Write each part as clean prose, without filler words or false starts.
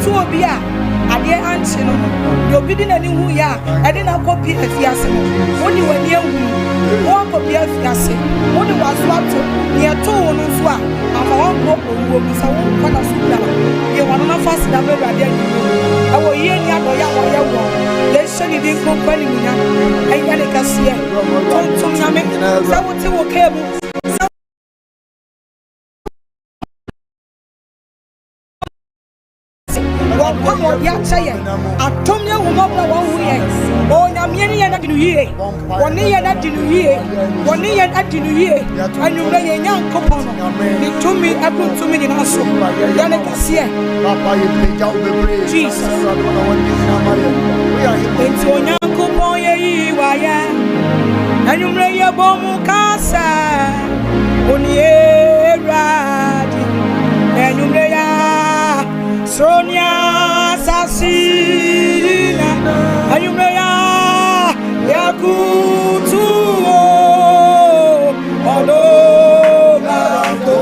to obi a ade anche no de obi di nani hu ya e de na copy afiase no woni wani ahu won copy afiase woni waso ato ne to wonu so a ama won ko owo bi sa won kwada so da ye wano na fast da be rade ani awo ye ni adoya wo ye wo le sheni din ko kwani munya ai ya le kase tontom nyame sa wote wo kebu ya chaye atomye humobla wa huye o nyamye ya na dinuye woni ya na dinuye woni ya na dinuye anumre ye nyankopon ni tumi abutumi ni naso ya ne kase papa ye peja obebre Jesus enti onyankopon ye yiwa ya anumre ye bomu kasa oni eradi anumre ya Sonia Sasina Ayumeya Yakutu Odomato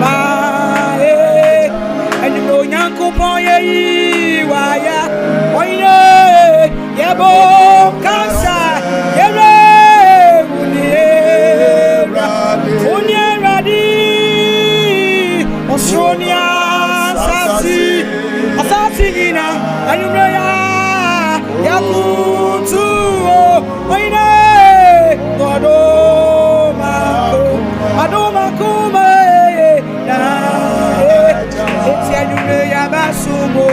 Mae Ayumo Nyankupoye Iwaya Oine Yebo Kansa Yere Uniera Di Osonia Asasina, Ayumeya, Yakutu, Oine, Adoma Kume, it's Ayumeya Basumo,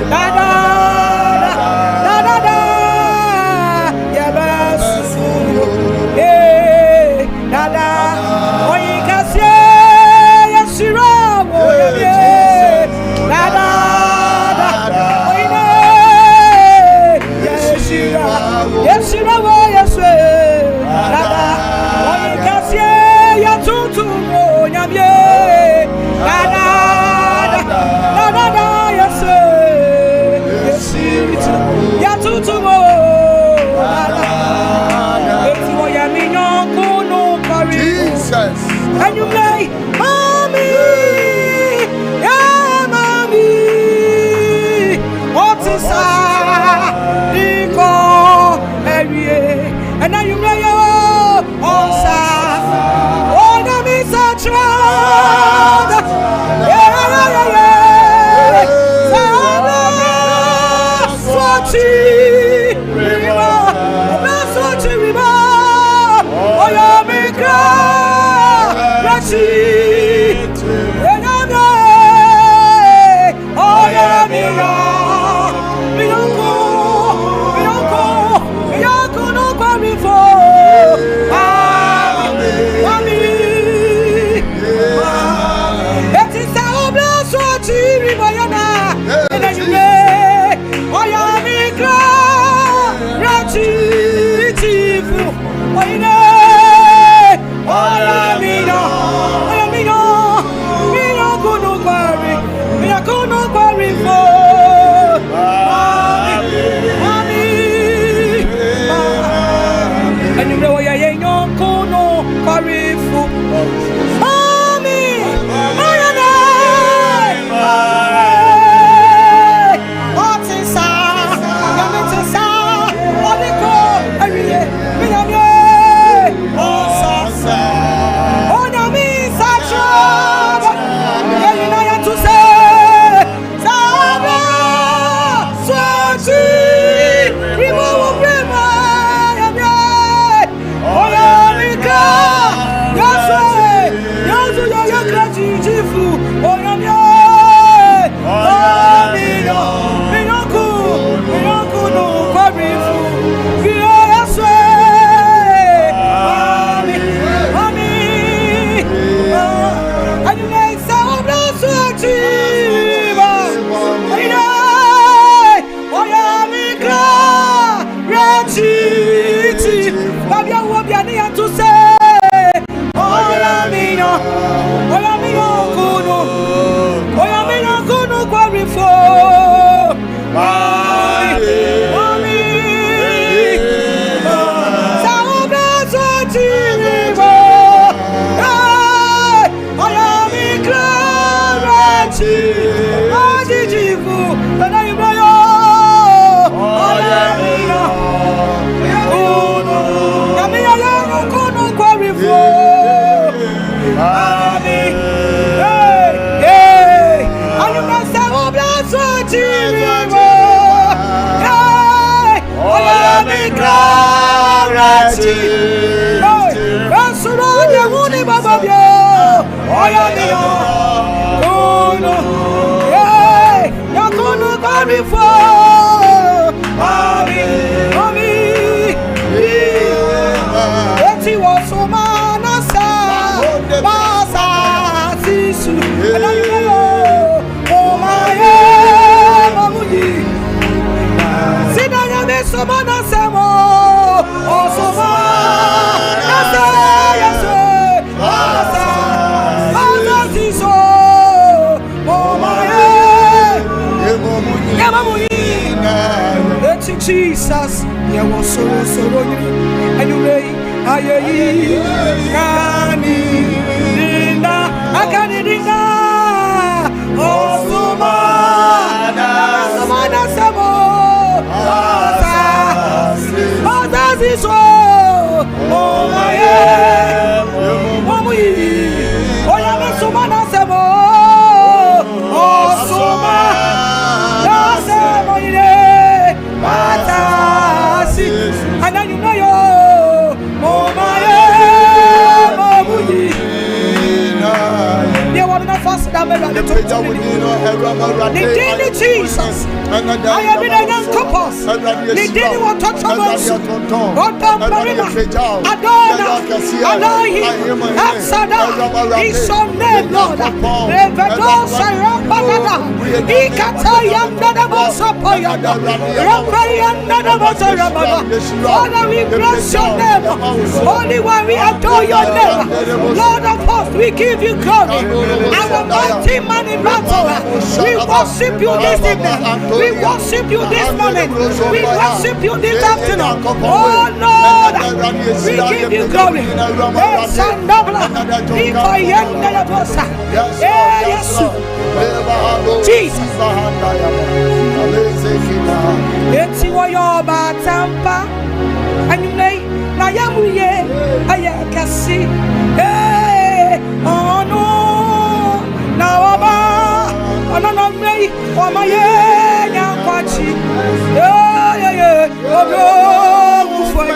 Dada, Yabasumo, Dada, Oikase, Yashira. And you play, mommy, yeah, mommy. What is that? Nico, and now you play your onsa. Oh, the miss a child. Yeah. Swati, river. Oh, you're me cry. Cry. Jesus, you was so and you may I can't Jesus, I have been a young couple. They didn't want to touch us. God, Adona, Alohi, Absada, He's your name, Lord. Revedosa, Rampada, Ikatayanda, Mosapoyanda, Rampayanda, Mosaramada. Father, we bless your name. Only one we adore your name. Lord of hosts, we give you glory. Our mighty man in battle. We worship you this evening. We worship you this morning. We worship you this afternoon. Oh Lord, we give you glory. Jesus. It's your batampa. And you may, I am here. I can see. Oh no. Now I'm not me. Oh my yeah, Pachi. Yeah. Oh, for you.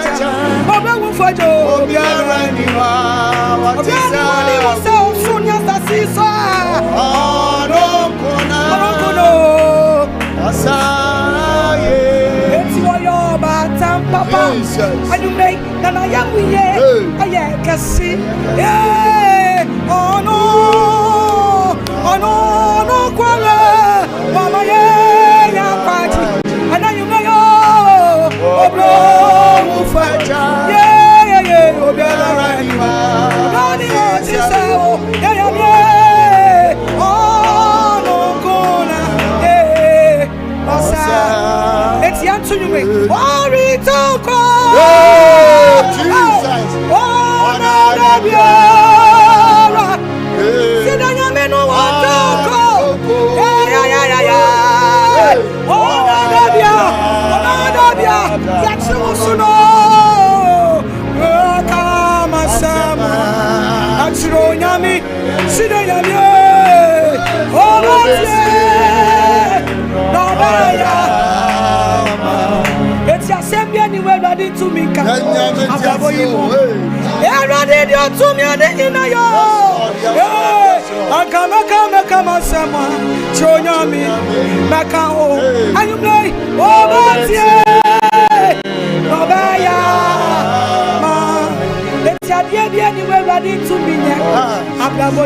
Papa, and you make that I am here. I can see. Yeah. Oh no, quarrel. Mama, yeah, party. And then you know, oh, bro, fight. Yeah, oh, oh, no, corner. It's young to you. Worry to call. Jesus. Oh, no, sit down, you may no want to go. Yeah. Oh, that's so no. Come on, Sam. That's Ronyami. Sit down, oh, it's your same anywhere ready to me. I'm ready to me in a come on, someone. Chonyami, Macao, and you play. Oh, Nobaya, it's your baby anywhere ready to me. I'm ready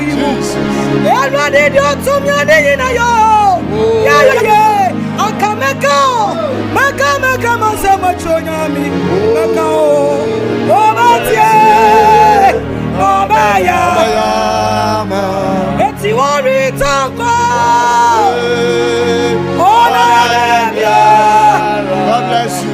to me in a yeah. I can make so much on me. It's the worry to go. Oh, God bless you.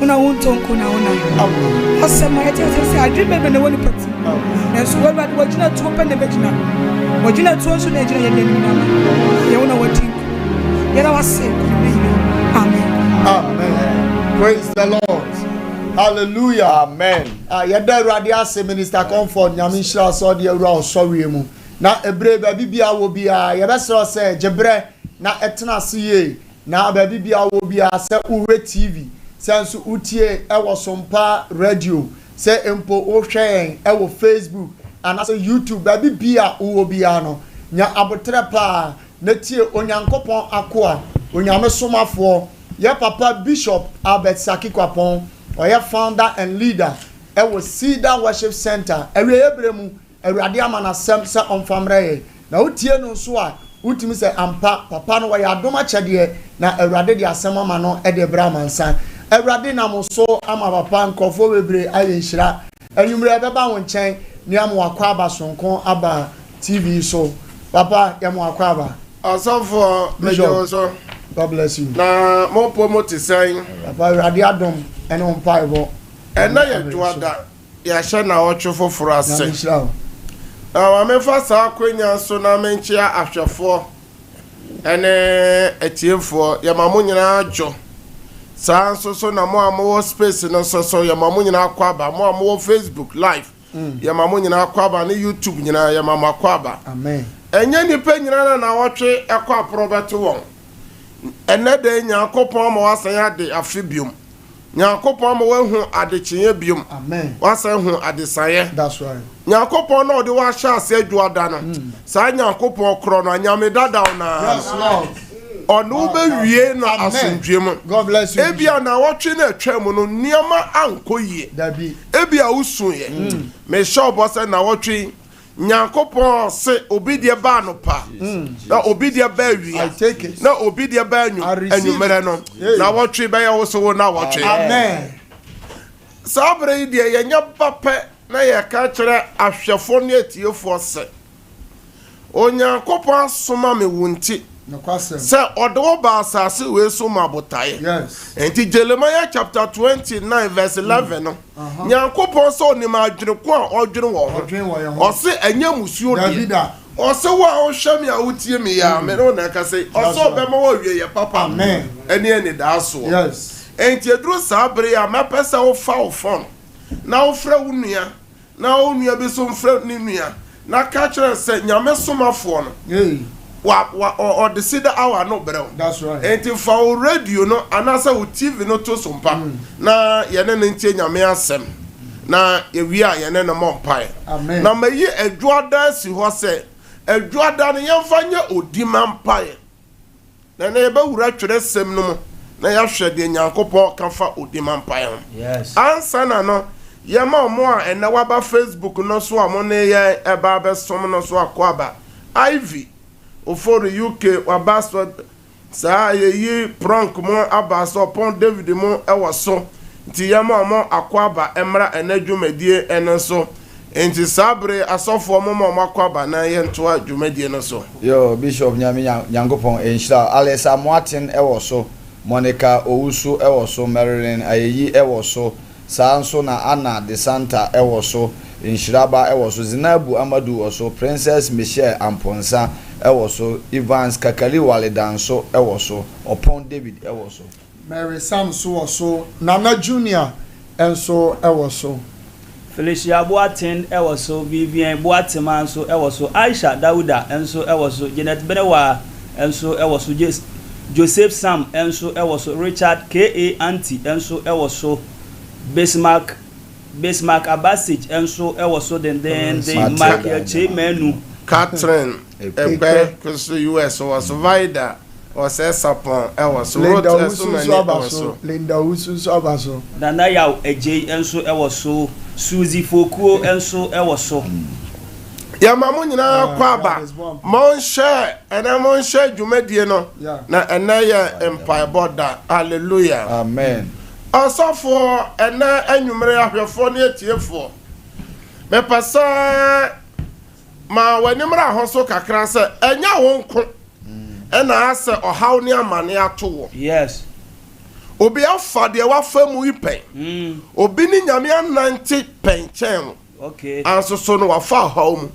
Una won't talk on our night. Some I didn't remember one person. And so, what you not to open the vagina? What you not to also let you know what you yet I was sick. Amen. Praise the Lord. Hallelujah. Amen. Yeda Awurade ase Minister Comfort nyame nhyira so de awura osɔre mu. Na ebre ba bibia wo bia yebesro se jebre na etena se ye na ba bibia wo bia se uwe TV senso utie ewo SOMPA radio se empo o hwen ewo Facebook anase YouTube ba bibia wo bia no nya abotre pa na tie onyankopɔn akoa onyame somafo ye papa Bishop Albert Sakikwapon oye founder and leader ewo CEDAR Worship Center ewe ebremu Awurade amana sem se onfamre na utie no so a utimi se ampa papa no ya adoma kyede na Awurade de asem ama no e de bra mansan Awurade na mo so ama papa nkofo bebre aye nhira anwumre beba wo nchen ni am wakwa aba sonkon aba TV so papa ya mo wakwa aba Asofo mejo so God bless you na mo promote sign papa Awurade adom ene on paibo na ye tuada ya hye na ocho foforo ase nhira amefa sa kwenya so na menchia ahwefo ene etiefo ya mamu nyina ajo sa so na mo amu space no so ya mamu nyina akwaba mo amu Facebook live ya mamu nyina akwaba na YouTube nyina ya mamu akwaba amen enye nipa nyina na wotwe ekwa probeto won ene de nyakopon mo wasan ade afibium nyakopon mo wahu adekye bium amen wasan hu adesaye that's right nyakopon no de wa hya ase adwada no sa nyakopon kro no nyame dada na yes lord onu be wie na asundwem God bless you ebia na wotwe na atwam no niema ankoyie dabi ebia usuye me shobo se na wotwe nyakopon se obidie ba no pa na obidie ba wi I take it na obidie ba anwumere no na wotwe ba ya wo so na wotwe amen sabre die yenya pape na ye ka kire ahwefo ne atiefo se onyankopon soma me wunti no kwasem se odo ba asase we so mabotaye yes enti Jeremiah chapter 29 verse 11 no nyankopon so onima adwene ko a odwene wo ho o se enya musuo Davida o se wa o hwame a wotie me ya me no na ka se o so be ma wo wie ye papa amen eni da so yes enti edru sabre ya mapesa wo fa wo fon na wo fra wo nua na wo nua be so mfra ni nua na ka kire se nyame somafo no hey or the CEDAR hour no bro that's right enti for radio no anasa wo TV no to SOMPA na yene ne ntie nyame asem na ewi a yene ne mompai amen na mayi adwoada si ho se adwoada ne yemfa nya odimampai na na yeba wura twere sem no mo na ya hwede nyankopɔ kafa odimampai ho yes ansa na no yema mo a ene waba Facebook no so a mo ne ye eba be som no so akwaba Ivy oforo UK wabaso sa yeyi prank mo abaso pon David mo ewoso nti yema mo akwaba emra enadwumadie enso nti sabre asofo mo akwaba na ye nto adwumadie no so yo Bishop nyame nyankopon enhira Alessa Martin ewoso Monica Owusu ewoso Marilyn ayeyi ewoso sanso na Anna de Santa ewoso Inshiraba ewoso Zinabu Amadu oso Princess Michelle Amponsa ewoso Evans Kakali Waledanso ewoso Opon David ewoso Mary Samso oso Nana Junior enso ewoso Felicia Boatin ewoso Vivian Boatima enso ewoso Aisha Dauda enso ewoso Janet Benewa enso ewoso Joseph Sam enso ewoso Richard K.A. Anti enso ewoso Bismarck Abasich enso ewoso den Mark Chemenu Catherine Ebe kusu US was Vida was Sapon ewoso Linda Usu abaso Nana yaw eje enso ewoso Suzy Fokuo enso ewoso ya mamu nyina kwaba mon share ena mon share dwumadie no na ena ya empire border hallelujah amen asofo ena anwumere ahwefo ne atiefo me pasa ma wanimra hoso kakra se enya wonko ena ase ohaw ne amane ato wo yes obi afa de wafa mu ipen obi ni nyame anante penchen okay anso no wafa haw mu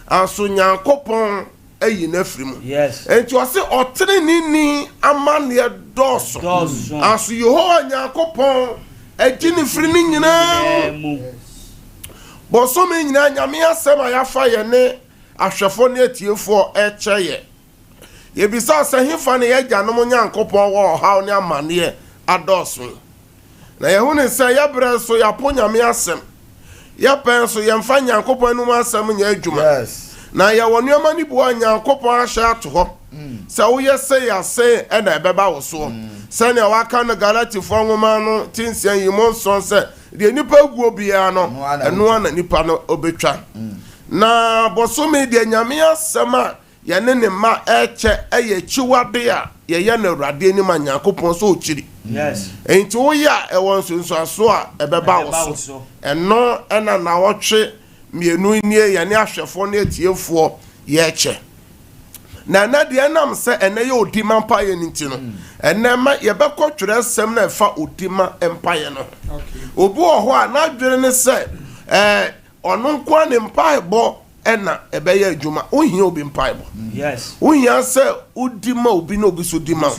anso nyankopon ayi na firimu yes enti wase otere ni amane doso anso Yehowa nyankopon Ejini firi ni nyina mu bosome nyina nyame asem ayafa ye ne ahwefo ne atiefo ekyeye ye bisa sahifa ne ye gyanom nyankopon wo haw ne amane adoso na ye hu ne se ye bre so ya po nyame asem ye pen so ye mfa nyankopon anu asem nya adwuma na ye wonu amani bu nyankopon ahya to ho se wo ye se ya se e na ebeba wo so se ne wa ka no Galatifo nwoma no tinsia yimo nson se de nipa guo bia no eno ana nipa no obetwa na bosome de nyame asem a ye ne ma eche eye chiwade a ye ye na Awurade ni ma nyankopon so ochiri enti wo ya e won so aso a ebeba wo so eno ena na wotwe mienu nie ye ne ahwefo ne atiefo ye eche na de nam se ene ye odima mpa ye ntino ene ma ye bekọ twere sem na fa odima mpa ye no obu oho a na dwere ne se ono nko ne mpa ebo ena ebe ye adwuma ohia obi mpa ebo ohia se odima obi na obi so dima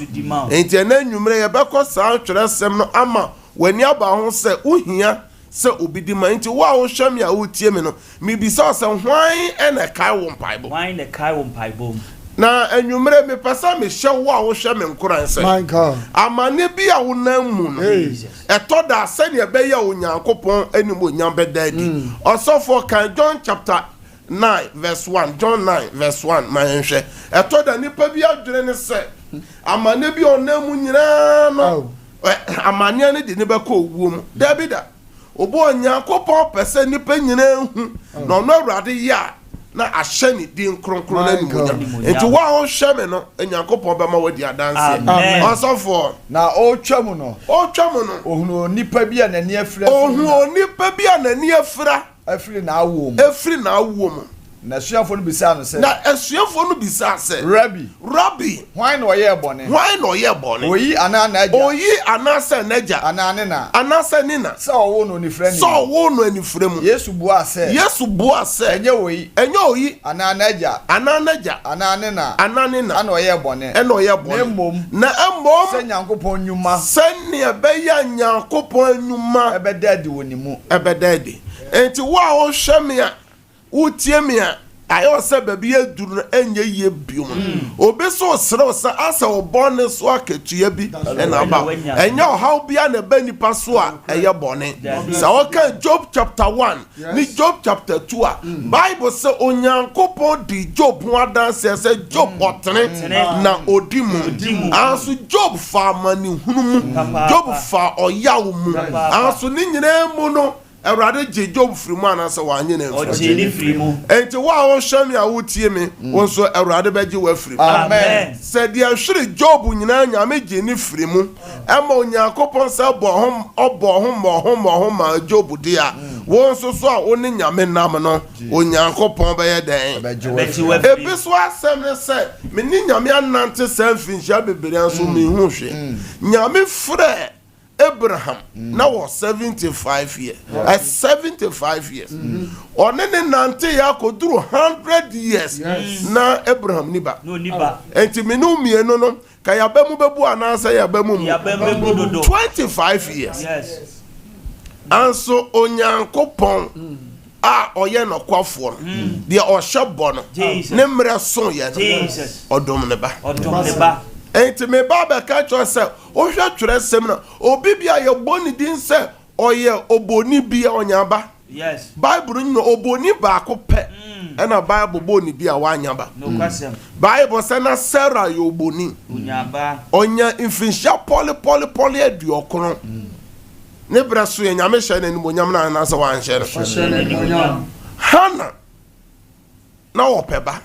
enti ene nwumre ye bekọ sa twere sem no ama wani aba ho se ohia se obi dima enti wa wo hwam ya wo tie me no mi bisa se hwan ena kai wo mpa ebo hwan ne kai wo mpa ebo na enwumre me pesa me hwe wo hwe me nkoran se amane bi a wo nan mu no etoda se ne be ya onyankopon animu onyam bedadi osofo kan John chapter 9 verse 1 John 9 verse 1 man hwe etoda nipa bi adwere ne se amane bi onan mu nyina no amane ne de ne be ko owuom dabida obo onyankopon pese nipa nyina hu na ono Awurade ya na ahyeni din kronkron na nimunya enti wa ho hweme no enyankopon be ma wadi adanse osofo na otwam no ohunu nipa bi anani afira afiri na awom na suafo no bisa no se rabbi why no ye bone oyi anasa naja anasa nina sa owo no anifra mu yesu bua se enye oyi ananaja ananina ana oye bone na emom se nyankopon nyuma se ne be ya nyankopon nyuma ebedadi wonimu enti wa ho hweme a utie me a ayo se baby eduru no enye ye biom obeso sere se asa obone so akatua bi na ba enye how bia na ba nipa so a eye bone sa oka Job chapter 1 ni Job chapter 2 a Bible say onyankopon di Job ho adanse se Job otene na odimu anso Job fa mani hunumu Job fa oyawo mu anso ni nyina mu no Awurade je Job frimu anase wanye na frimu enti wa wo hwam ya wo tie me wonso Awurade beje wa frimu amen se dia hwere Job nyina nyame je ni frimu ema onyankopon se obo ma Job dia wonso so a oni nyame nam no onyankopon be ye den ebi so asem ne se me ni nyame anante se mfinhia bebere anso me hu hwe nyame frɛ Abraham now was 75 years. At 75 years. Onene nante ya koduru 100 years. Na Abraham niba. No niba. Enti minu mienu no ka ya bemu bebu anasa ya bemu. Ya bemu dodo. 25 years. Yes. Anso onyankopon a oye no kwafo no. De ohye no. Ne mre so ye. Jesus. Odom ne ba. enti me baba ka cho se o hwa twere sem na obi bia ye boni din se oye oboni bia onyaba. Yes. Bible no oboni ba ko pe. Na Bible boni bia wanyaba. No kwasem. Bible say na Sarah ye oboni. Onyaba. Onya infinsia poli aduokron. Ne braso ye nyame hye na ni monyam na na se wan hye no. Hana na opeba.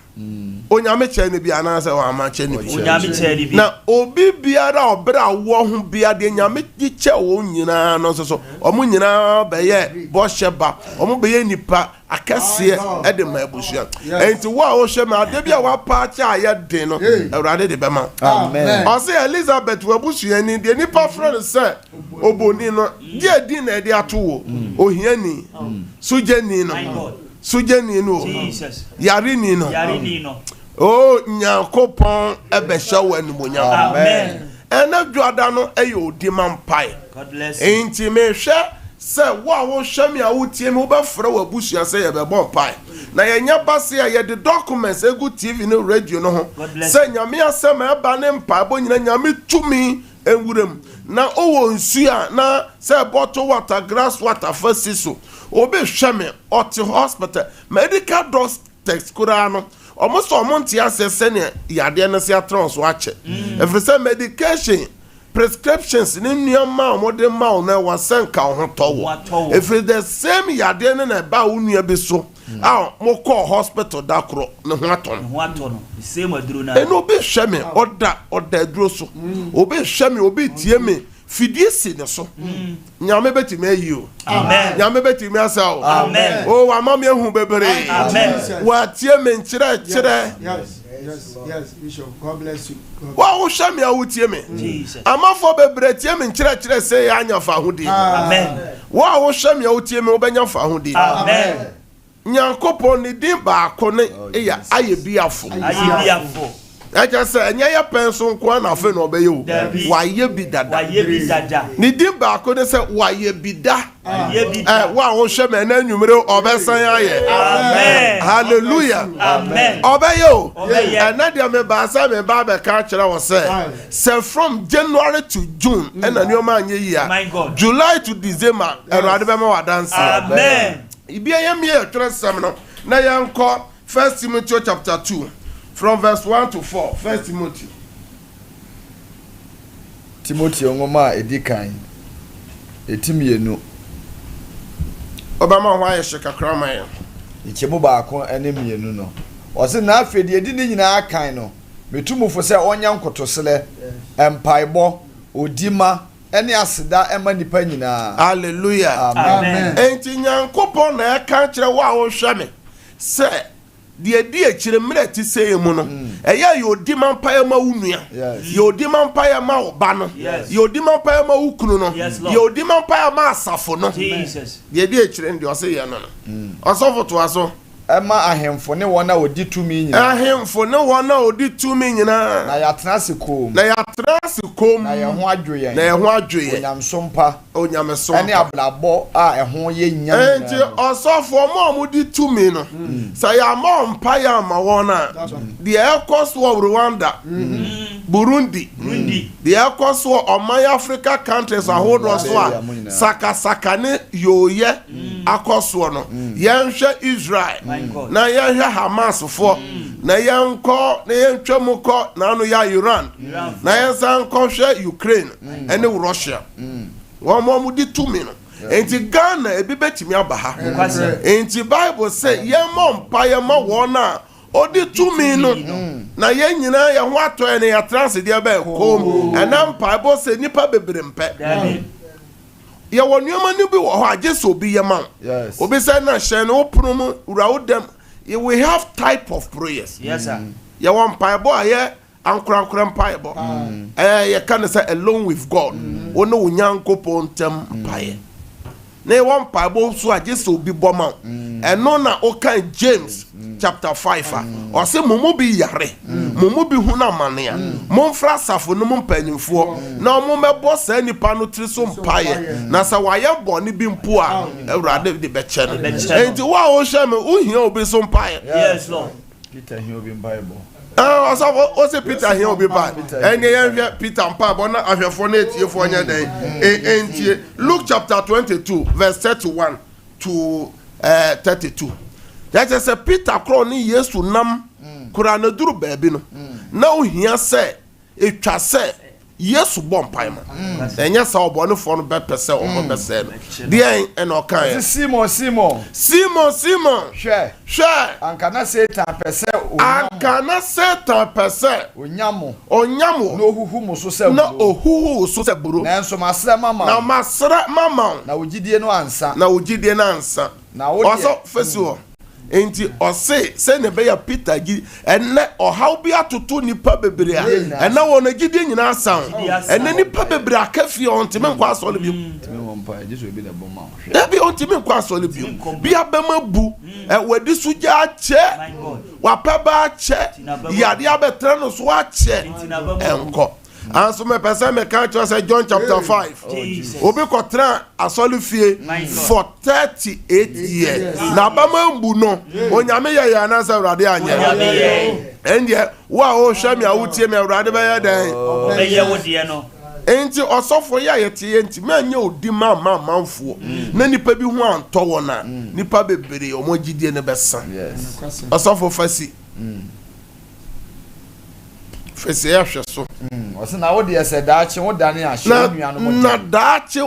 Onyame che ne bia na se wan ma che ne bia. Onyame che ne bia. Na obi biara obra wo ho bia de nyame gi che wo nyina no so omo nyina be ye bo sheba omo be ye nipa akase e de ma abusua enti wo a wo hwe ma de bia wa pa cha ye de no Awurade de be ma. Amen. O say Elizabeth wa busua ni de nipa friend say oboni no de din na de ato wo ohiani sujeni no sujeni no Jesus yarini no no oh nyakopon ebe hye wo animonyam. Amen. ena dwada no eyo di mampai God bless you. enti me hwe se wo a wo hwe me a wo tie me wo ba fra wo abusua se ye be bon pai na ye nya base a ye de documents egu TV no radio no ho se nyame asem e ba ne mpa bo nyina nyame tumi enwurem na owo nsu a na se bottle water grass water fasiso obi hwe me ot hospital medical doctors kura no almost omonti asese ne yade na se atron so ache every say medication prescriptions ni nneema omode ma na wasenka ho towo if the same yade na ba unua bi so mo call hospital dakro ne ho aton the same aduro na eno be hwe me oda aduro so obi hwe me obi tie me fidie si ne so nyame beti me yi o amen nyame beti me asa o amen o wa ma me hu bebere amen wa tie me nkire kire yes bishop god bless you wa wo hwe me a wo tie me Jesus amafo bebere tie me nkire kire se anya fa hodi amen wa wo hwe me a wo tie me wo benya fa hodi amen nyankopon ni din ba ko ne eya ayebiafo aja say enya ya penso nko na afa na obeye o waye bi dada ni din ba ko ne say waye bi da wa wo hwe me na nwumre obesan aye amen hallelujah amen obeye o na dia me ba sa me ba be ka kire wo say from January to June na nyoma anye yi a July to December erade be ma wadanse amen ibia yam ye atwresam no na yanko 1 Timothy chapter 2 from verse 1 to 4 1 Timothy ngoma edikan etimienu obama ho aye shekakrama ye ichemu baako ene mienu no ose na afedi edi ni nyina akan no metumufo se onya nkotosele empaibo odima ene aseda ema nipa nyina hallelujah amen enti nyankopon na eka kire wa wo hwe me se die die kire mre ti se mu no eya yodi mampa ma unua yodi mampa ma oba no yodi mampa ma ukunu no yodi mampa ma asafo no Jesus die die kire ndi o se ye no osofo to aso ema ahemfo ne wona odi tumi nyina ahemfo ne wona odi tumi nyina na yatena sekom na ye ho adwoye onyamsompa ene ablabo a eho ye nyam enti osofo mo di tumi no say am mpa ya ma wona the ecos of Rwanda Burundi the ecos of Oman Africa countries ahodo so a saka ne yoye akoso no yenhwe Israel na yenhwe Hamas fo na yenko na yentwamuko na anu ya Iran na yensanko hwe Ukraine ene Russia won mo di tumi no enti Ghana ebi betimi abaha enti Bible say yemmo mpa yemma wona odi tumi no na ye nyina ye ho ato ene ya transe dia ba kom ena mpa Bible say nipa bebre mpe ye wonuma ni bi wo ho ajeso obi yema obi say na hye no oprum urawodem we have type of prayers yes sir ye won mpa Bible aye ankurankura mpa Bible ye can say alone with God ono onyankopon tem mpa ye na won Bible so ajeso obi boma eno na okan James chapter 5 o se momo bi yare momo bi hu na manea momfra safo no mpanyimfo na mo mebo sa nipa no tiri so mpaye na sa waye boni bi mpo a Ewurade de be che no enti wa o hye me uhia obi so mpaye yes lord Peter he obi Bible o se Peter here obi ba ene ye Peter mpa bo na ahwefo na etiefo nya den enti Luke chapter 22 verse 31 to 32 that is a Peter crow ni Yesu nam kura na duru baabi no na ohia se etwa se Yesu bompai ma enya sa obonefo no be pese o be se no de en o kan Simon hwe ankana Satan pese onyamo no ohuhu so se buru na enso masra mama na ogidie no ansa na wo also fesuo enti ose se ne be ya Peter gi enne ohaw bi atoto nipa bebre a enne wona gidie nyina asan enne nipa bebre akafie ontime nkwa asole bi Jesu bi na boma bi ontime nkwa asole bi abema bu wadi suja ache wapaba ache yade abetra no so ache enko and so me person me can say John chapter 5 obi kotra asolu fie for 38 years na bama mbu no onyame ya na say urade anya and ye wa o hwa me awutie me urade be ya den be ye wo de no enti osofo ya yete enti me anya odi manfo na nipa bi hu anto wo na nipa bebere omogidie ne besa osofo fasi fesi ya hwe so osi na wo de SEDAR wo dane a hwe nuanu mo na daache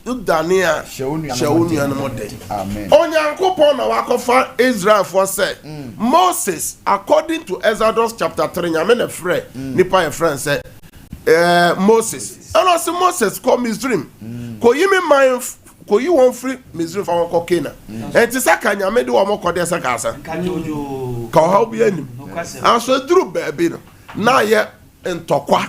udane a hwe nuanu mo de amen onyankopon na wakofa Israel for say Moses according to Exodus chapter 3 nyame na frɛ nipa e friend say Moses and also Moses come Misraim ko yimi man ko yi won free Misraim fa won ko Canaan enti saka nyame de wo mo ko de saka asa ka ha obi anim aso duru baabi no na ye ntokwa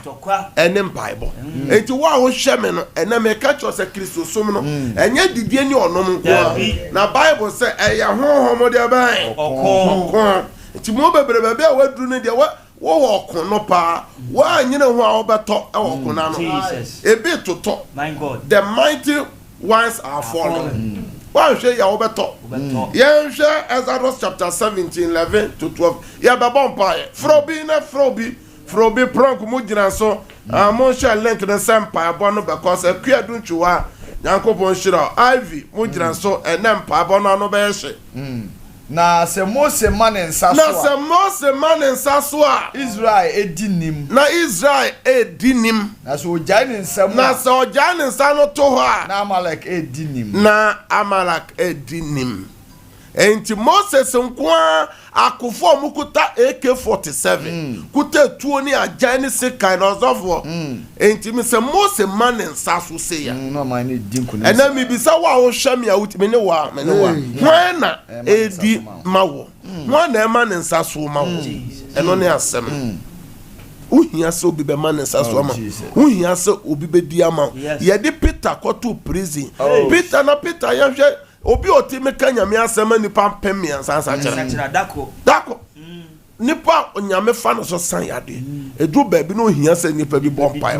enem Bible enti wa ho hye me no ena me ka cho se Kristo som no enye didie ni onom nko na Bible say eya honhom de ban okon enti mo bebre baabi a waduru ne de wo okon no pa wa nyine ho a obeto e okon na no ebi toto my God the mighty ones are fallen wa hwe ya obeto ye hwe Exodus chapter 17:11 to 12 ya be bompa frobi prank mu gina so mo share link na SOMPA abo no because akua duntwa Yankopon shira Ivy mu gina so enempa abo no be hye na se Mose man nsa so a Israel edinim na Israel edinim na so ojai ne nsam na so ojai ne nsa no to ho a na Amalek edinim enti Moses nkwa akufo mukuta AK47 kuta tuo ni agya ni sekai na ozofo enti me se Mose man nsa so se ya no man ni dinku na ena mi bisa wa ho hwa me awuti me ne wa hwan na edi mawo hwan na man nsa so mawo eno ne asem uhia se obi be man nsa so ama uhia se obi be di ama ye de Peter koto prison Peter ya hwe obi oti meka nyame asema nipa pemia sansa kire dako nipa nyame fa no so san yade edu ba bi no hia se nipa bi bompa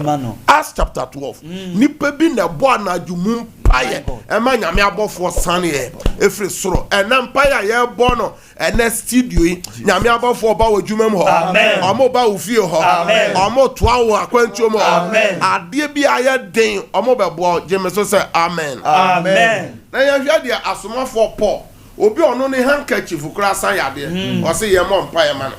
Acts chapter 12 nipa bi na bo anadwum paye ema nyame abofo san ye efri soro ena mpaye ye bo no ena studio yi nyame abofo ba wadwuma mu ho omo ba ofie ho omo toa wo akwantuo mu ade bi aye den omo be bo jemeso se amen na ya hwa dia asomafo Paul obi ono ne handkerchief kura san yade o se ye mo mpaye ma no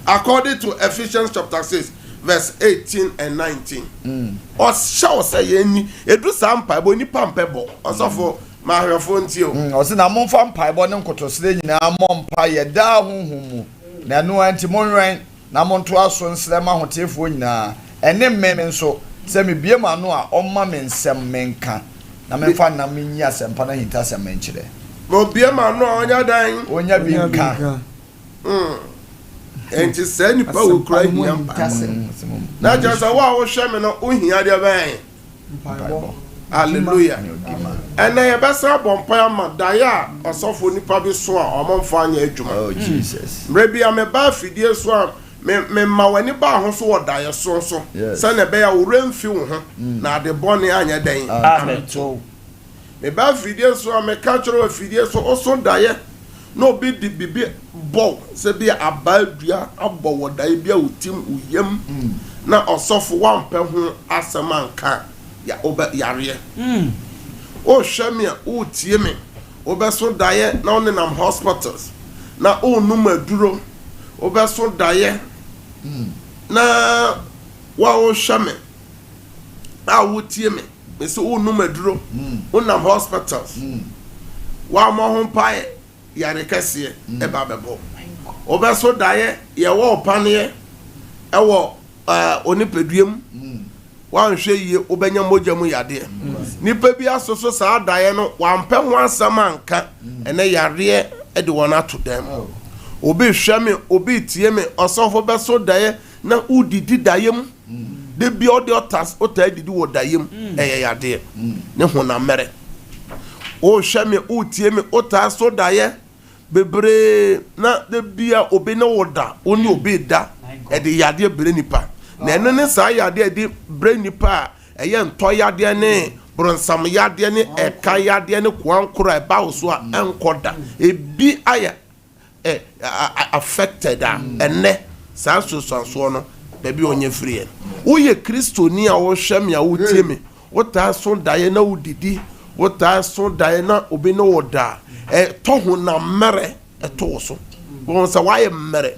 according to Ephesians chapter 6 verse 18 and 19 o show say ye ni edu sampa bo ni pampebo osofo ma hwefo ntio o se na momfa mpaebo ne nkotosire nyina mompa ye da honhom na no anti monwen na monto aso nsre ma hotefo nyina ene mmeme nso se me bie ma no a omma me nsem menka na memfa na menyi asempa na hinta asem menkyere mo bie ma no onya dan onya bi nka enti se nipa wo kura hia na jasa wa wo hwe me no ohia de ban hallelujah ena ye besa bompa ma daya osofo nipa bi so a omomfa anya adwuma oh Jesus mrebi am ba fidie so a me ma wani ba ho so wodaye so se na be ya wo remfi wo ho na de bone anya den amen me ba fidie so a me ka choro fidie so oso daye no bi di bibi bo se bi abadua abo wodaye bia utim uyem na osofo wampe ho asemanka ya oba yare o hwame a o tie me obeso daye na onenam hospitals na o num aduro obeso daye na wa o hwame a o tie me se o num aduro onam hospitals wa mo ho pae yare kase e ba bebo obeso daye ye wo pane e wo onipeduem wan hwe ye obenya mogya mu yade nipa bi asoso saa dae no wampɛ ho asɛm anka ene yare e de wona to dem obi hwe me obi tie me osofo beso dae na udidi dae mu de bi ode otas otadidi wo dae mu eye yade ne ho na mere o hwe me utie me otaso dae bebre na de bia obi ne woda oni obi da e de yade bere nipa na ɛno ne saa yadeɛ de brɛ nipa a ɛyɛ ntɔ yadeɛ ne bronsam yadeɛ ne ɛka yadeɛ ne koankoro a ɛba wo so a ɛnkɔ da ebi ayɛ affected a ɛnɛ saa sosansoɔ no baabi ɔnyɛ firi yɛn woyɛ kristoni a wɔhwɛ me a wotie me wotaa so daeɛ na wodidi wotaa so daeɛ na obi ne wo da ɛtɔ ho na mmerɛ ɛtɔ wo so wɔn sɛ wayɛ mmerɛ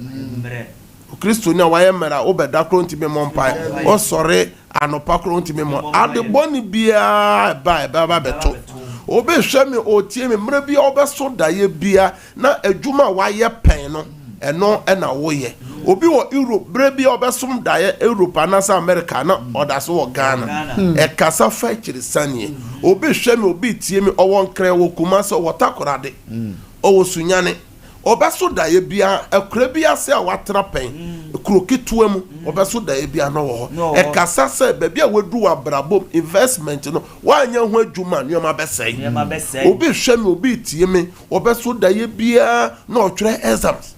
kristoni a wayɛ mmerɛ a wobɛda koro ntimi mmɔ mpae wɔsɔre anɔpa koro ntimi mmɔ ade bɔne biara ɛba bɛto obɛhwɛ me ɔtie me mmerɛ bia wobɛso daeɛ bia na adwuma a wayɛ pɛn no ɛno ɛna woyɛ obi wɔ Europe berɛ bia wobɛsom daeɛ Europe anasa America na ɔda so wɔ Ghana ɛkasa fa akyiri saneɛ obi hwɛ me obi tie me ɔwɔ nkran wɔ kuma sɛ ɔwɔ Takoradi ɔwɔ Sunyane ɔbɛso daeɛ bia akura bia sɛ a watena pɛn kuro ketewa mu ɔbɛso daeɛ bia no wɔ hɔ ɛkasa sɛ baabi a wadu wɔ abrabom investment no woanyɛ ho adwuma nneɛma bɛsɛe obi hwɛ me obi tie me ɔbɛso daeɛ bia na ɔtwerɛ exams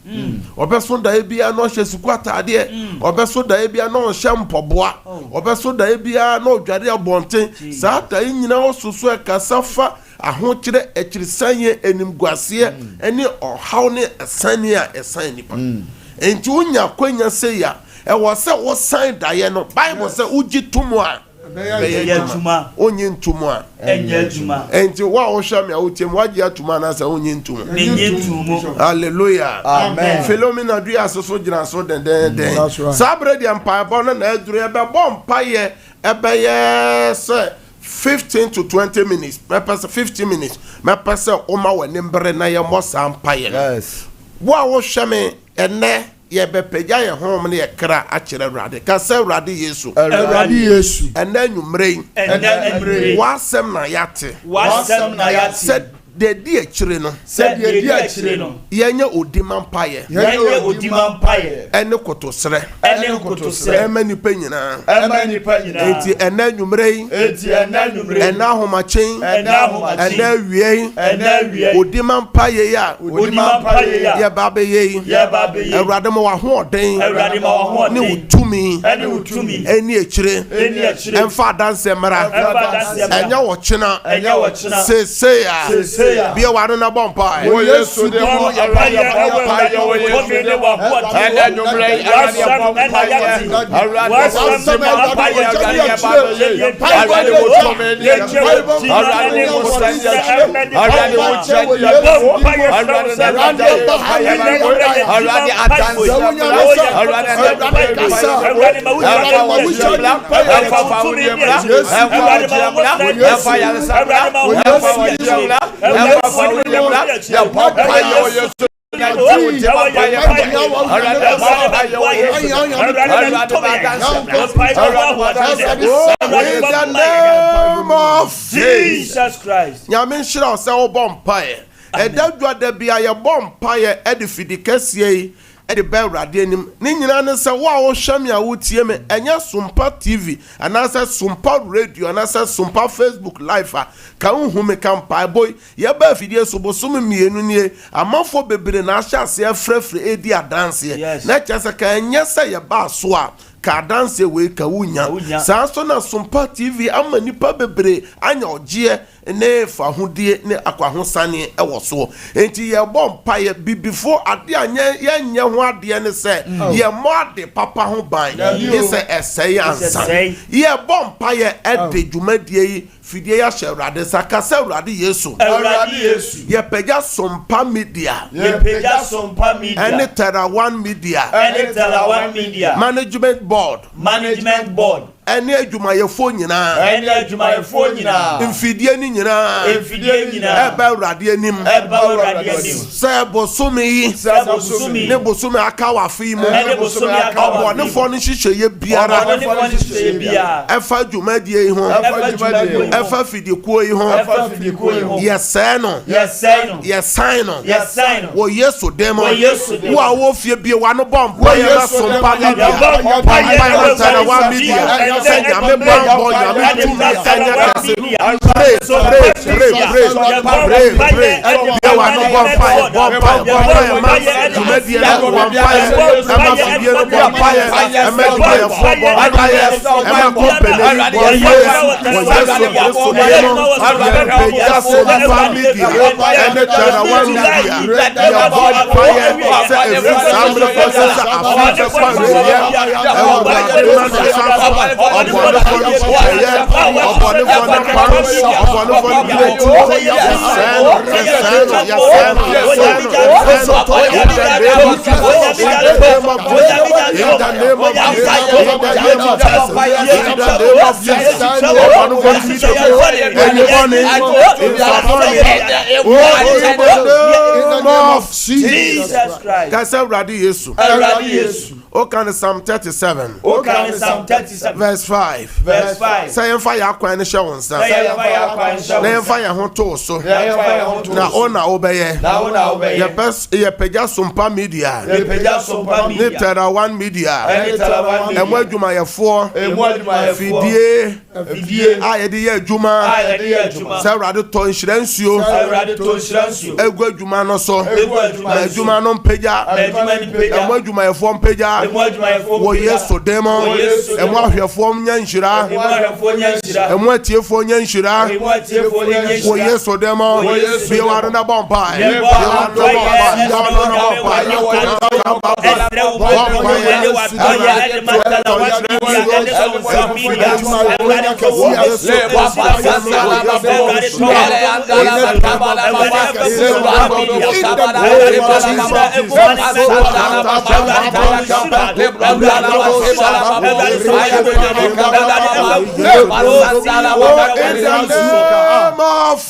ɔbɛso daeɛ bia na ɔhyɛ suku ataadeɛ ɔbɛso daeɛ bia na ɔhyɛ mpɔboa ɔbɛso daeɛ bia na ɔdware abɔnten saa daeɛ nyinaa ɔsoso ɛkasa fa ahokyerɛ akyirisanyeɛ animguaseɛ ɛne ɔhaw ne ɛsane a ɛsan nipa enti wonya kwanya sɛ ya ɛwɔ sɛ wosan daeɛ no Bible sɛ wogye tom a bɛyɛ adwuma onye ntom a ɛnyɛ adwuma enti wo a wohwɛ me a wotiam wagye atom anaasɛ wonye ntom hallelujah amen Philomena dua asoso gyina so dendenden saa berɛ deɛ mpaebɔ no na aduru ɛbɛbɔ mpayɛ ɛbɛyɛ sɛ 15 to 20 minutes. My person 15 minutes. My person oma we nimbre na ye mo sampa ye. Yes. Wo a wo hwe me ene ye bepeja ye hom ne ye kra a kire Awurade. Ka se Awurade Yesu. Awurade Yesu. Ene nwumre. Wasem na yate. Wasem na yate. De di akire no said de di akire no yenye odima mpaye ene kotosre ema nipa nyina enti ena nwumre ena ahomachen ena wie odima mpaye ya ye babe ye Awurade mo wa hoden ne utumi eni akire emfa danse mara enya wo chena se ya be a one na bompa. Oh, yes, so the one you Jesus Christ. Nyamin shira se wo bompae. Edadwa da bia ye bompae edifidi kese ede ba Awurade anim ne nyina ne se wo a wo hwame a wo tie me enya Sompa TV anasa Sompa radio anasa Sompa Facebook live a ka unhu me kampa boy ye ba fidie so bosom mienu nie amafo bebre na ahya se afrafre edi adanse na kyase ka enya se ye ba so a ka dance we ka wunya saa so na Sompa TV ama nipa bebre anya ogye ne fa hodie ne akwahosane ewo so enti ye bompa ye bibifo ade anya ye nya ho ade ne se ye mo ade papa ho ban ye se eseye ansa ye bompa ye ede dwumadie yi fidie ya hye Awurade sakasa Awurade Yesu ye pega Sompa media any Tera One media management board any adwumayefo nyina mfidie ni nyina eba Awurade anim se bosome yi ne bosome aka wafi mu abo ne fo ne hihye ye biara efa adwumadie yi ho efa fidikuo yi ho yesɛ no wo Yesu demo wo a wo fie bie wa no bompa ye na Sompa media Tera One media Senya me bombo ya me tu me senya kase pray wa no bonfire bonfire jumedi na bonfire ama fidie no bonfire ama jumaya fo bonfire ama company bonfire wo Yesu family and Chara one media ya bonfire say every family process afa kwa media Jesus Christ. That's already Yesu. O can Psalm 37. O can Psalm 37. Verse 5. Verse 5. Say fire kwan show onsa. Na fire ho to so. Na ona obeye. Ye best ye pega sompa media. Ne tera one media. Emu adwuma yefo. Fidie. Aye de ye adwuma. Say rade to nhyiransuo. Egu adwuma no so. Adwuma no mpega. Emu adwuma yefo mpega. Wo Yesu demo. Emu ahwefo nyanhyira. Emu atiefo nyanhyira. Wo Yesu demo. Be ware na bompa.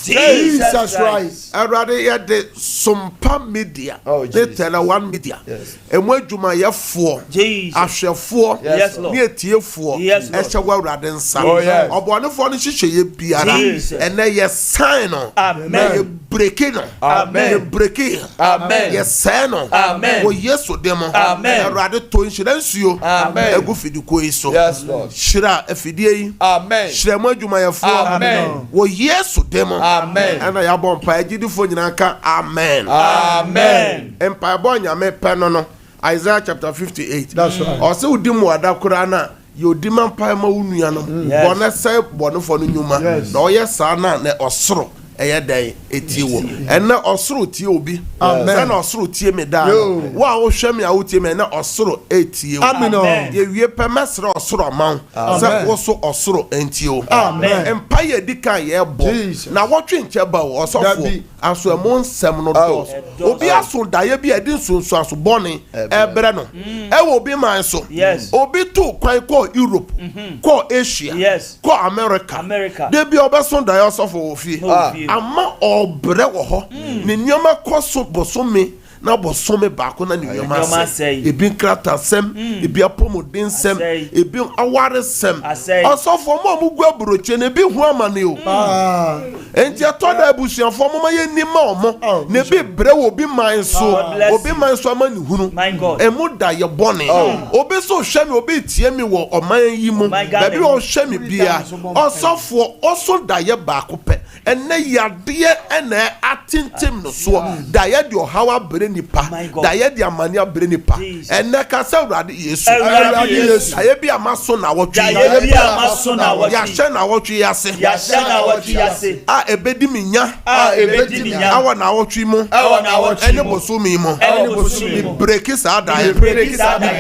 Jesus Christ. I'd rather hear the SOMPA media. They tell one media. And when you my F4, after 4, near tier 4, extra well rather than some. Or one for the Shisha Biara, and then yes, sign on. Amen. Breaking. Amen. Breaking. Amen. Yes, sign on. Amen. Oh, yes, so demo. Amen. I'd rather to insurance you. Amen. A good fidu so. Yes, Lord. Shira FDA. Amen. Shira you my F4. Amen. Oh, yes, so demo. Amen. And I have on Pai phone yanka. Amen. Amen. Empire boy nyame penono. Isaiah chapter 58. That's right. Also udimu adakura na yo diman pa ma unua no. Bona say bono for no nyuma. Na oye sa na ne osoro eye dan etie wo. Ena osoro tie obi. Amen. Na osoro tie me da. Wa wo hwe me a wo tie me na osoro etie wo. Amen. Ye wie pe mesre osoro man. Say wo so osoro entie wo. Amen. Empire dikan ye bo. Na wo twinche ba wo osofo. Aso amon sem no do. Obi aso daye bi edi nsunsu aso bone ebre no. E wo bi man so. Obi to kwan ko Europe, ko Asia, ko America. De bi obeso daye osofo ofi. Ama obre wo ho. Ne nyoma koso bosome na bosome baako na ne nyoma sei. Ebi krata sem, ebi apomodin sem, ebi aware sem. Osofo mo gwa broche ne bi hu amane o. Enti atoda abusuafo mo maye nima omo. Ne bi bre wo bi man so. Obi man so amani hunu. Emu da ye bone. Obi so hwe me obi tie me wo oman yi mu. Ba bi o hwe me bia. Osofo oso da ye baako pe. Ene yade ene atintim no so. Da ye de ohawa bre nipa. Da ye de amania bre nipa. Ene ka se urade Yesu. Aye bi amaso na wotwe. Ya hye na wotwe yase. A ebedi minya. Awa na wotwe mu. Ene boso mi mu. Break it out.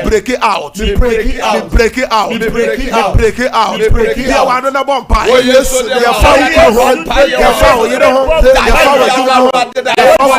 Break it out. Break it out. Ya wa no na bompa. Yesu ya fa wo. Ya fa wo yere ho. Ya fa wo ju ho. Ya fa wo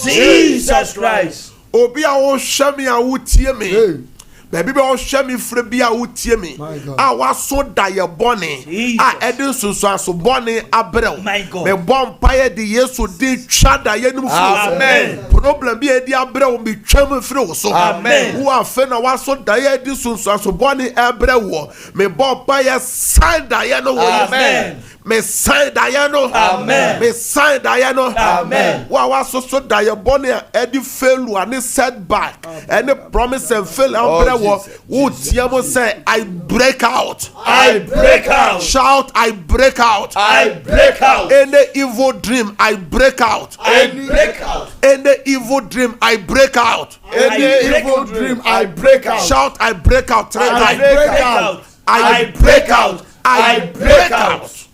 Jesus Christ. Obi a wo hwe me a wo tie me. Baby be wo hwe me frɛ bi a wo tie me. A waso da ye bɔne. A ɛde nsusu aso bɔne abrɛw. Me bɔ mpae de Yesu de twa da ye nim fu. Amen. Problem bi e di abrɛw me twam frɛ wo so. Amen. Wo afe na waso da ye de nsusu aso bɔne abrɛw wo. Me bɔ mpae sign da ye no wo. Amen. Me sign da ye no. Amen. Me sign da ye no. Amen. Wa waso so da ye bɔne edi failure and setback. Any promise and fail abrɛw wo. Wo tiamo say I break out. I break out. Shout I break out. I break out. Any evil dream I break out. I break out. Any evil dream I break out. Any evil dream I break out. Shout I break out. I break out. I break out. I break out.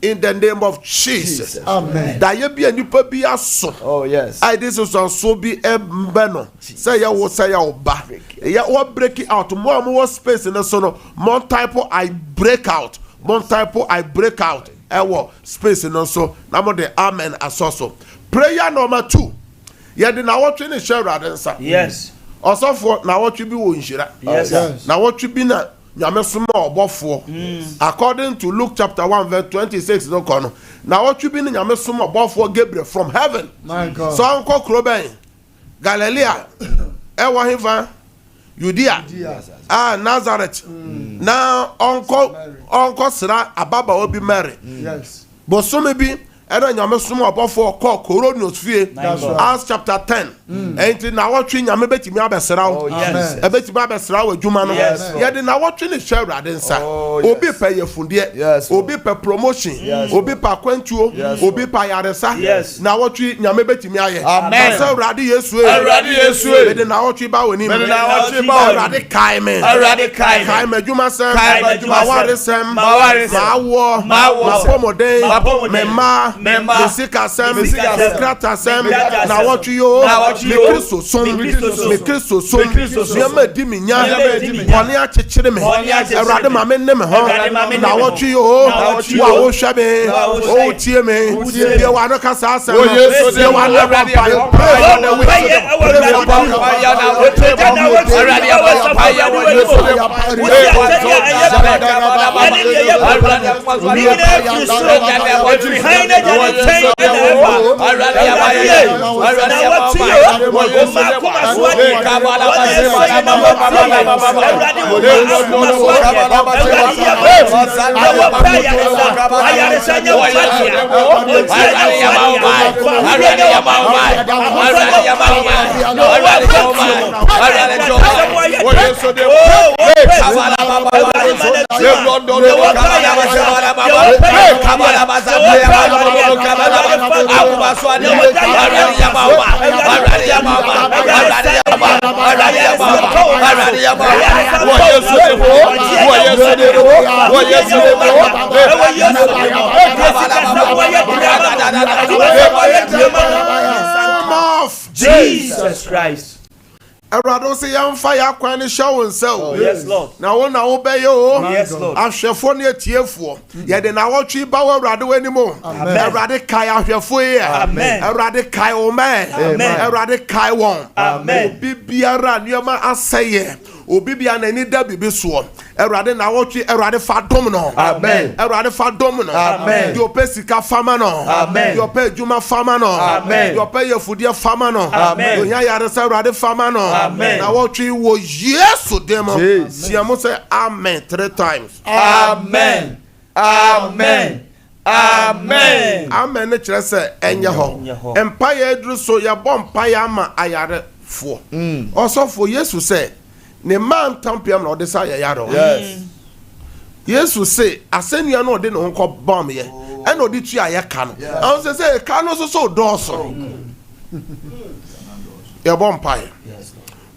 In the name of Jesus. Amen. Da ye bi anipa bi aso. Oh yes. I this is so be mbeno. Say ya wo say ya oba. Ya wo break it out. More space in the so more type of I break out. More type of I break out. Ewo space in so. Na mo the amen asoso. Prayer number 2. Ya de na wo twe ne share adensa. Yes. Osofo na wo twe bi wo nhira. Yes. Na wo twe bi na Nyamesuma obofo. According to Luke chapter 1 verse 26 no kono. Na what you be ni nyamesuma obofo Gabriel from heaven. My God. So anko kroben Galilee ewa hiva Judea Nazareth. Now uncle sira ababa obi Mary. Yes. Bosome bi Eda nyamesuma obofo call Coronos fie. Acts chapter 10. Enti na wotwe nyame betimi abesra wo. Yes. Ebetimi abesra wo adwuma no. Ye de na wotwe ne hwe awrade nsa. Obi pa yefunde. Obi pa promotion. Obi pa kwantuo. Obi pa yaresa. Na wotwe nyame betimi aye. Asa awrade Yesu e. Awrade Yesu e. De na wotwe ba woni. Na wotwe ba awrade kai me. Awrade kai me. Kai me adwuma sem. Ma ware sem. Ma wo. Ma pomode. Mema. Mesika sem. Krata sem. Na wotwe yo. Me Kristo som. Yema di minya. Bone akyekyere me. Awrade ma me ne me ho. Na wotwe yo. Wa wo hwe me. O tie me. Ye wa no kasa asem. Ye wa no awrade Jesus Christ. Awrade say yam fire kwan ne show nsel. Yes Lord. Na wo na wo beye o. Yes Lord. Ahwefo ne atiefo. Ye de na wotwe ba wo awrade wani mo. Awrade kai ahwefo ye. Amen. Awrade kai o man. Amen. Awrade kai won. Amen. Obi biara nioma aseye. Obi bia na ni da bibi so. Awrade na wotwe awrade fa dom no. Amen. Awrade fa dom no. Amen. Yo pesika fama no. Amen. Yo pe juma fama no. Amen. Yo pe yefudie fama no. Amen. Yo nya yare sa awrade fama no. Amen. Na wotwe wo Yesu demo. Siamo say amen 3 times. Amen. Amen. Amen. Amen ne kyerɛ sɛ ɛnyɛ hɔ. Empire eduru so ya bɔ empire ama ayare fo. Ɔsɔfo Yesu sɛ ne man tampiam na ɔde sa yɛ yare. Yes. Yesu sɛ asɛnnua no ɔde ne ho kɔ bɔm yɛ. Ɛna ɔde tu ayɛ ka no. Ɔn sɛ ka no so dɔɔso. Yɛ bɔ empire.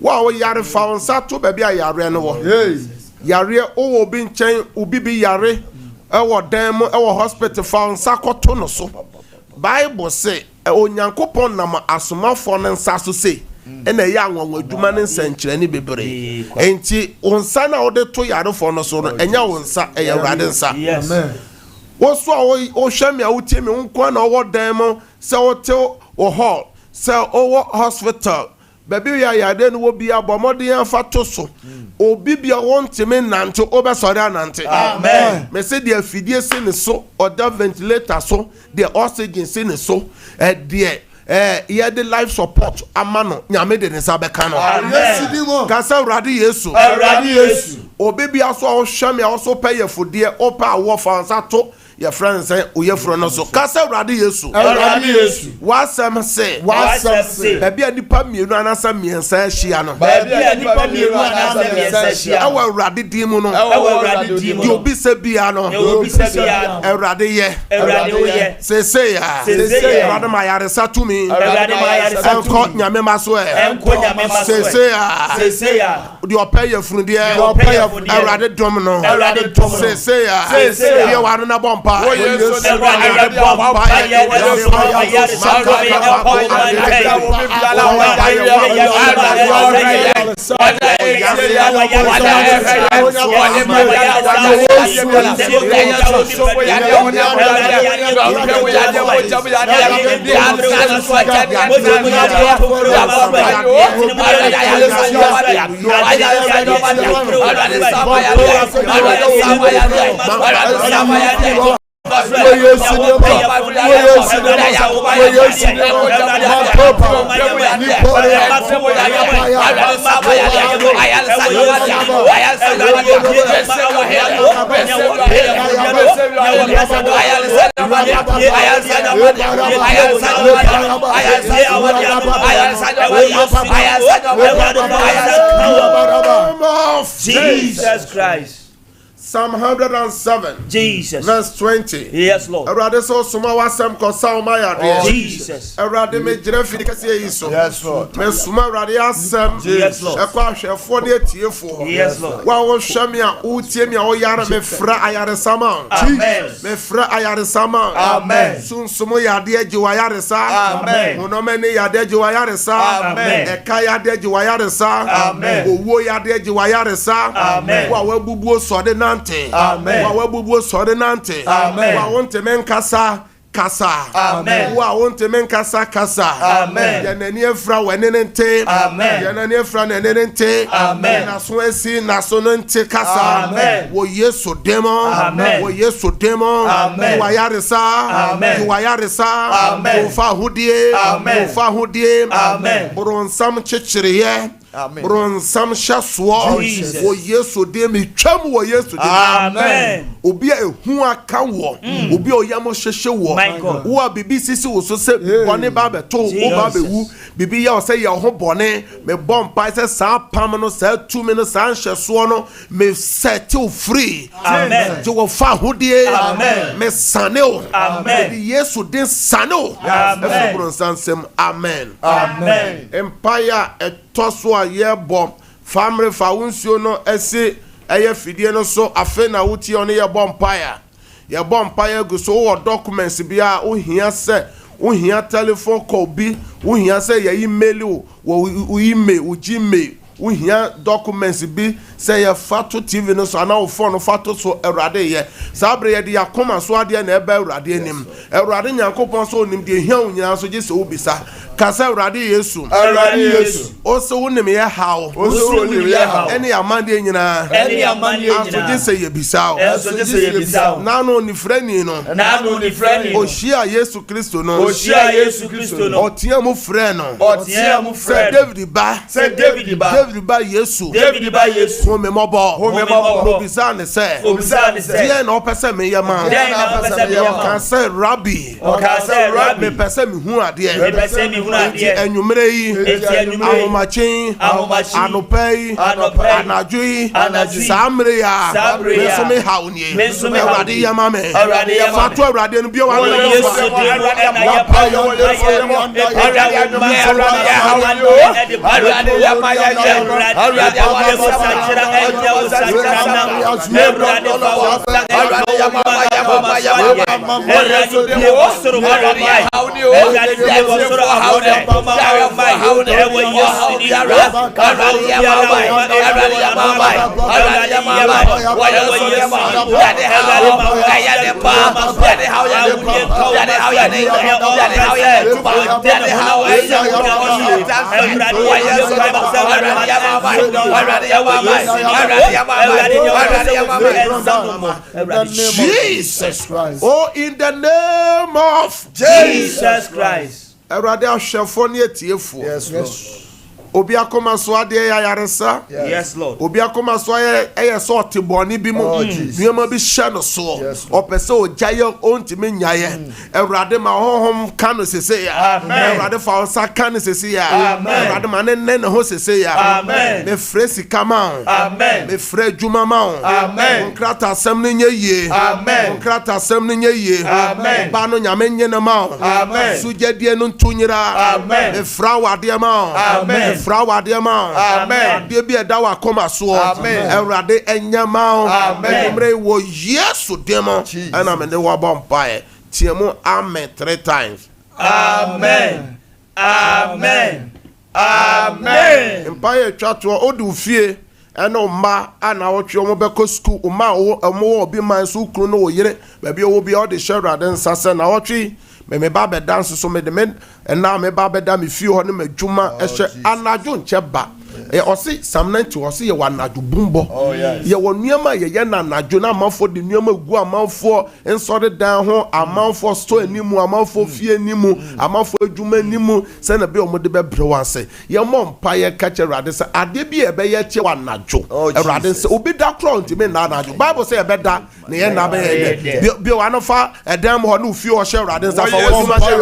Wa wo yare fa nsa to baabi a yare no wɔ. Yare o obi nkyɛn obi bi yare ɛwɔ dan mu ɛwɔ hospital fa nsa kɔto no so. Bible say onyankopɔn nam asomafo no nsa so say ɛna ɛyɛ anwanwa adwuma ne nsɛnkyerɛ ne bebree. Enti wo nsa na wode to yarefo no so no ɛnya wo nsa ɛyɛ Awurade nsa. Yes. wo so a wo hwɛ me a wotie me nko na wo dan mo sɛ wo te wo hall sɛ wo hospital baby ya yade no wo bia bomode afa to so obi bia wonteme nante obesore anante amen me say the afidie se ne so other ventilator so the oxygen se ne so here the life support amano nyame de ne sabeka no amen ka say urade yesu obi bia so o hwe me a so pay yefodie opa wo fansa to your friends say oyefro no so ka say urade yesu wasam say baby anipa mienu anasa miensa hia no awa urade di mu no di obi se bia no urade ye say ya urade ma yare satumi enko nyame maso say ya di opay yefunu de urade dom no say ya ye wanu na bompa Jesus Christ. Psalm 107 Jesus verse 20. Yes, Lord. Erade so suma wasem ko sauma ya de. Jesus. Erade me jira fidi kase yiso. Yes, Lord. Me suma erade asem. Yes, Lord. E kwa hwefo de tiefo. Yes, Lord. Wa wo hwame a utie me a wo yare me fra ayare sama. Amen. Me fra ayare sama. Amen. Sunsumo ya de agi wa yare sa. Amen. Monomene ya de agi wa yare sa. Amen. Eka ya de agi wa yare sa. Amen. Owo ya de agi wa yare sa. Amen. Wa wabubuo so de nante. Amen. Wa wabubuo so de nante. Amen. Wa wonte men kasa. Amen. Wa wonte men kasa. Amen. Ya nani efra wenene nte. Amen. Ya nani efra nenene nte. Amen. Na so esi na so no nte kasa. Amen. Wo Yesu demo. Amen. Wo Yesu demo. Amen. Wa yaresa. Amen. Wa yaresa. Amen. Wo fa hudie. Amen. Wo fa hudie. Amen. Bronsam chechiriye. Amen. Bronsam shaswo. Jesus. Wo Yesu dem twam wo Yesu dem. Amen. Obi a ehu aka wo. Obi a oyamo hwehwe wo. My God. Wo a bibi sisi wo so se bone ba beto wo ba bewu bibi ya o se ye ho bone me bompa se sa pam no sa tumi no sa nhyeso no me set you free. Amen. Je wo fa hodie. Amen. Me sane o. Amen. Di Yesu din sane o. Amen. Efobro sansem amen. Amen. Empire etoso a ye bom family fa wonsuo no ese eye fidie no so afe na wuti ono ye empire. Ye empire go so wo documents bia o hia se o hia telephone call bi o hia se ye email wo email o gmail o hia documents bi se ye fato tv no so ana o phone fato so erade ye sabre ye de yakoma so ade na eba erade anim erade nyankopon so onim de hia unya so je se obisa kasa erade yesu o so wonim ye hawo ene amande nyina so je se ye bisa na no ni frani no Oshia Yesu Kristo no otia mu frɛ no David ba Yesu ho me mobo obisa ne se tie na opese me yema ka se rabbi me pese me hu ade enwumere yi ahomachen anopai anadwi samre ya me so me hawnie Awurade yema me fatu Awurade no bio wa Jesus Christ. Oh, in the name of Jesus Christ. Yes, Lord. Obi akoma so ade ya yaresa. Yes, Lord. Obi akoma so eye so teboni bi mu. Niema bi hye no so. Opese ojaye ontimi nyaye. Ewrade ma honhom ka no sese ya. Ewrade fa onsa ka no sese ya. Ewrade ma ne ne ho sese ya. Me frɛ sika ma. Me frɛ djuma ma. Nkrata asɛm ne nye ye. Nkrata asɛm ne nye ye. Ba no nyame nye na ma. Sugedie no ntunyira. Me fra wade ma. Frawa de ma. Amen. De bi eda wa koma so. Amen. Ewrade enyama. Amen. Emre wo Yesu demo. Ana me ne wa bompae. Tiemu amen 3 times. Amen. Amen. Amen. Empaye twato odu fie. Eno ma ana wotwe omo beko school ma omo obi man so kru no yire. Ba bi obi o de Ewrade nsase na wotwe me ba be dance so me de men na me ba be da me fie ho ne madwuma ehye anajo ncheba o si Psalm 90 o si ye wanajo bumbo ye wonuama ye na anajo na amanfo de nuama gu amanfo ensore dan ho amanfo sto animu amanfo fie animu amanfo adwuma animu se na be o mo de be bre wanse ye mo mpa ye ka che Ewrade se ade bi e be ye che wanajo Ewrade se obi da kro ntime na anajo Bible say e be da na ye na be ye bi o anofa edam ho na ufie o she Ewrade sa fa wo ma che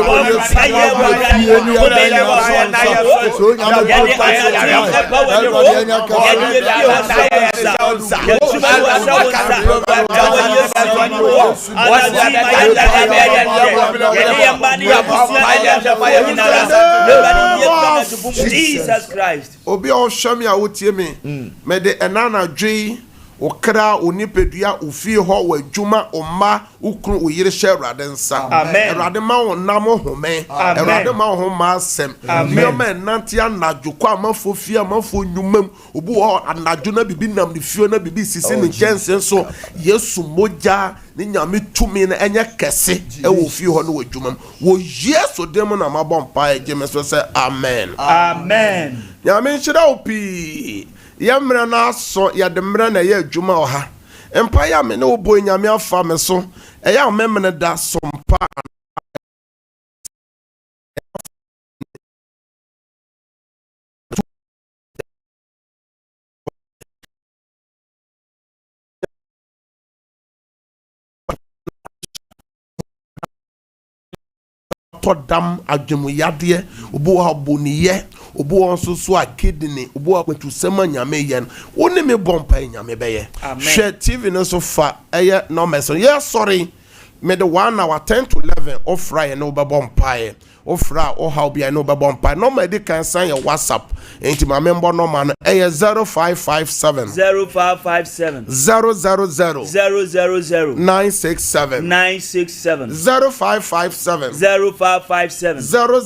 Jesus Christ. Obi o shami a wotie me me de enana dwi okra onipedua ofie ho wadwuma oma ukru oyire hye Ewrade nsa Ewrade ma wonam home Ewrade ma ho ma asem nioma nantia anadwo kwa amafo fie amafo nyumam obu ho anadwo na bibi nam ne fie na bibi sisi ne jense so Yesu moja ni nyame tumi na enye kese e wo fie ho no wadwumam wo Yesu dem na mabompa e geme so say amen. Amen. Nyame nhyira opi yamra na so ya de mra na ye adwuma oha empa ya me na obo nyame afa me so e ya memene da sompa todam adwemuyade obo ha boniye obo onso so a kidney obo akwetu sema nyame yen woni me bompa nyame beye hwe TV no so fa eye no meso yes sorry me the 1 hour 10 to 11 of Friday no be bompa ofra o how bia no be bompa no me dey kan sign your WhatsApp enti ma member no man 0557 0557 000 000 967 967 0557 0557 000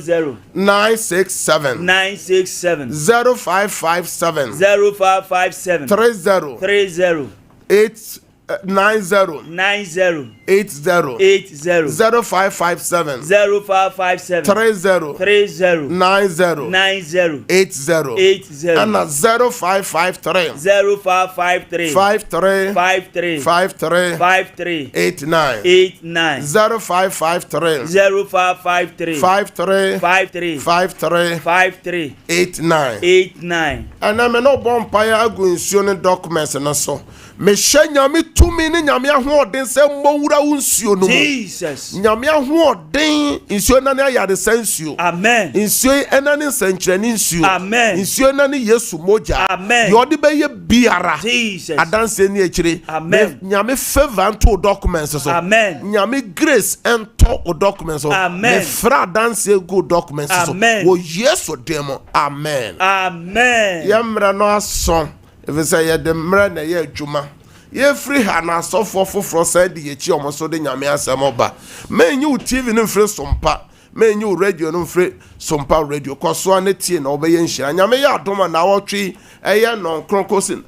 000 967 967 0557 0557 30 30 8 90 90 80 80 0557 0557 30 30 90 90 80 80 and 0553 0553 53 53 53 53 89 89 0553 0553 53 53 53 53 89 89 and I'm no bonfire agunsione documents na so me nyame tumi ni nyame ahoden se mbowura unsuo no Jesus nyame ahoden nsuo na ne ayade sansuo amen nsuo enani nsankyerani nsuo amen nsuo na ne Yesu moja amen yodi beye biara Jesus adanse ni akire amen nyame favor to documents so amen nyame grace ento o documents so amen fra adanse go documents so wo Yesu demo amen amen yamra no aso if say ye de mra na ye adwuma ye free ha na asɔfo foforɔ sɛ de yɛkyi ɔmo so de nyame asɛm ɔba menyi wo TV no mfiri sompa menyi wo radio no mfiri sompa radio kɔsoa ne tie na ɔbɛyɛ nhyira nyame yɛ adoma na wɔtwe ɛyɛ non kronkosin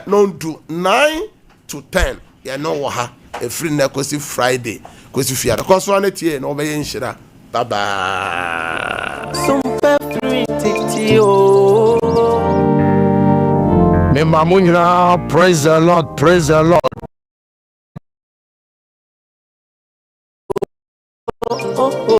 non do 9 to 10 yɛ no wɔ ha efiri na kosi Friday kosi fiada kɔsoa ne tie na ɔbɛyɛ nhyira bye bye SOMPA 360 oh. Me mamunyina, praise the Lord, praise the Lord.